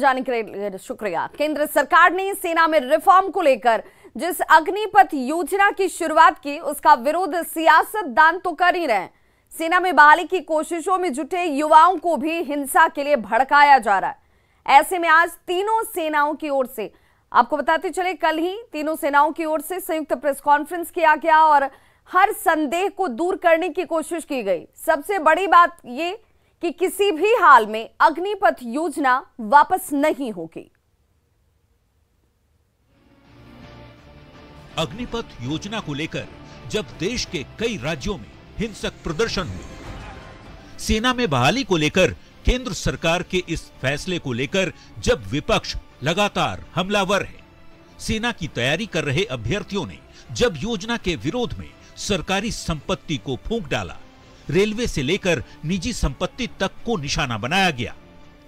जाने के लिए शुक्रिया। केंद्र सरकार ने सेना में रिफॉर्म को लेकर जिस अग्निपथ योजना की शुरुआत की, उसका विरोध सियासतदान तो कर ही रहे हैं। सेना में बहाली की कोशिशों में जुटे युवाओं को भी हिंसा के लिए भड़काया जा रहा है। ऐसे में आज तीनों सेनाओं की ओर से, आपको बताते चले, कल ही तीनों सेनाओं की ओर से संयुक्त प्रेस कॉन्फ्रेंस किया गया और हर संदेह को दूर करने की कोशिश की गई। सबसे बड़ी बात ये कि किसी भी हाल में अग्निपथ योजना वापस नहीं होगी। अग्निपथ योजना को लेकर जब देश के कई राज्यों में हिंसक प्रदर्शन हुए, सेना में बहाली को लेकर केंद्र सरकार के इस फैसले को लेकर जब विपक्ष लगातार हमलावर है, सेना की तैयारी कर रहे अभ्यर्थियों ने जब योजना के विरोध में सरकारी संपत्ति को फूंक डाला, रेलवे से लेकर निजी संपत्ति तक को निशाना बनाया गया,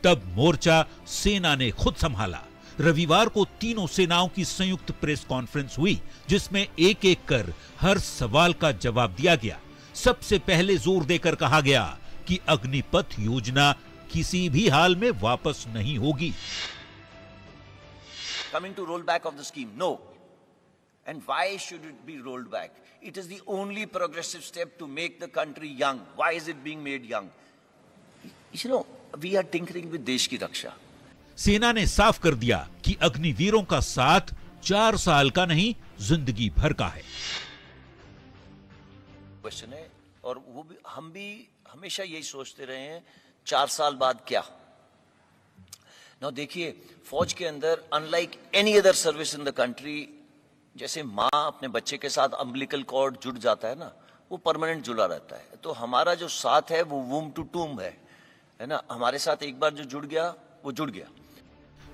तब मोर्चा सेना ने खुद संभाला। रविवार को तीनों सेनाओं की संयुक्त प्रेस कॉन्फ्रेंस हुई, जिसमें एक एक कर हर सवाल का जवाब दिया गया। सबसे पहले जोर देकर कहा गया कि अग्निपथ योजना किसी भी हाल में वापस नहीं होगी। Coming to roll back of the scheme, no. And why should it be rolled back? It is the only progressive step to make the country young. Why is it being made young? You know, we are tinkering with देश की रक्षा। सेना ने साफ कर दिया कि अग्निवीरों का साथ 4 साल का नहीं, जिंदगी भर का है। क्वेश्चन है, और वो भी हम भी हमेशा यही सोचते रहे हैं, 4 साल बाद क्या। ना देखिए, फौज के अंदर unlike any other service in the country, जैसे माँ अपने बच्चे के साथ अम्बिलिकल कॉर्ड जुड़ जाता है ना, वो परमानेंट जुड़ा रहता है। तो हमारा जो साथ है वो वूम टू टूम है ना, हमारे साथ एक बार जो जुड़ गया वो जुड़ गया।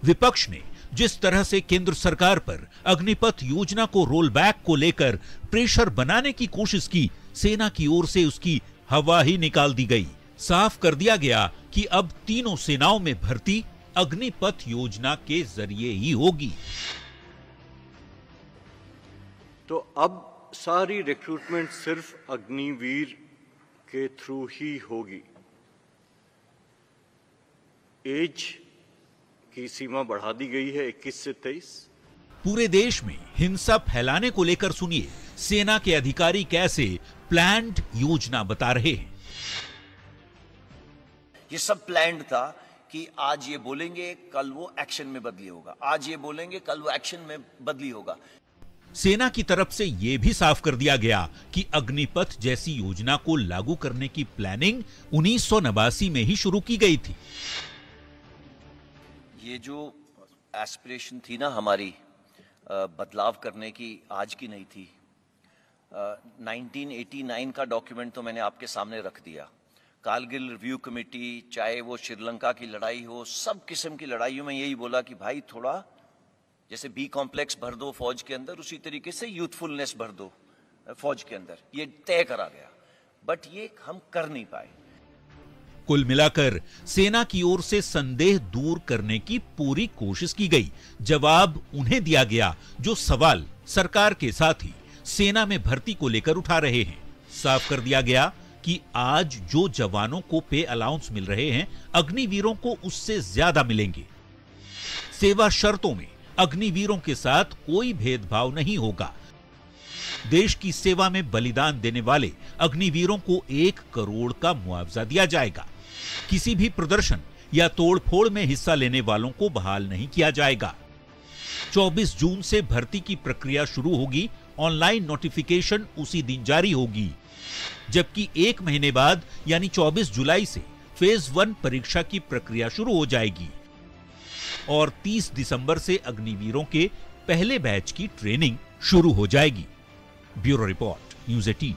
विपक्ष ने जिस तरह से केंद्र सरकार पर अग्निपथ योजना को रोल बैक को लेकर प्रेशर बनाने की कोशिश की, सेना की ओर से उसकी हवा ही निकाल दी गई। साफ कर दिया गया कि अब तीनों सेनाओं में भर्ती अग्निपथ योजना के जरिए ही होगी। तो अब सारी रिक्रूटमेंट सिर्फ अग्निवीर के थ्रू ही होगी। एज की सीमा बढ़ा दी गई है 21 से 23। पूरे देश में हिंसा फैलाने को लेकर सुनिए सेना के अधिकारी कैसे प्लान्ड योजना बता रहे हैं। ये सब प्लान्ड था कि आज ये बोलेंगे कल वो एक्शन में बदली होगा, आज ये बोलेंगे कल वो एक्शन में बदली होगा। सेना की तरफ से यह भी साफ कर दिया गया कि अग्निपथ जैसी योजना को लागू करने की प्लानिंग 1989 में ही शुरू की गई थी। ये जो एस्पिरेशन थी ना हमारी बदलाव करने की, आज की नहीं थी। 1989 का डॉक्यूमेंट तो मैंने आपके सामने रख दिया। कारगिल रिव्यू कमेटी, चाहे वो श्रीलंका की लड़ाई हो, सब किस्म की लड़ाइयों में यही बोला कि भाई थोड़ा जैसे बी कॉम्प्लेक्स भर दो फौज के अंदर, उसी तरीके से यूथफुलनेस भर दो फौज के अंदर। ये तय करा गया, बट ये हम कर नहीं पाए। कुल मिलाकर सेना की ओर से संदेह दूर करने की पूरी कोशिश की गई। जवाब उन्हें दिया गया जो सवाल सरकार के साथ ही सेना में भर्ती को लेकर उठा रहे हैं। साफ कर दिया गया कि आज जो जवानों को पे अलाउंस मिल रहे हैं, अग्निवीरों को उससे ज्यादा मिलेंगे। सेवा शर्तों में अग्निवीरों के साथ कोई भेदभाव नहीं होगा। देश की सेवा में बलिदान देने वाले अग्निवीरों को 1 करोड़ का मुआवजा दिया जाएगा। किसी भी प्रदर्शन या तोड़फोड़ में हिस्सा लेने वालों को बहाल नहीं किया जाएगा। 24 जून से भर्ती की प्रक्रिया शुरू होगी। ऑनलाइन नोटिफिकेशन उसी दिन जारी होगी, जबकि 1 महीने बाद यानी 24 जुलाई से फेज 1 परीक्षा की प्रक्रिया शुरू हो जाएगी और 30 दिसंबर से अग्निवीरों के पहले बैच की ट्रेनिंग शुरू हो जाएगी। Bureau report, news 18।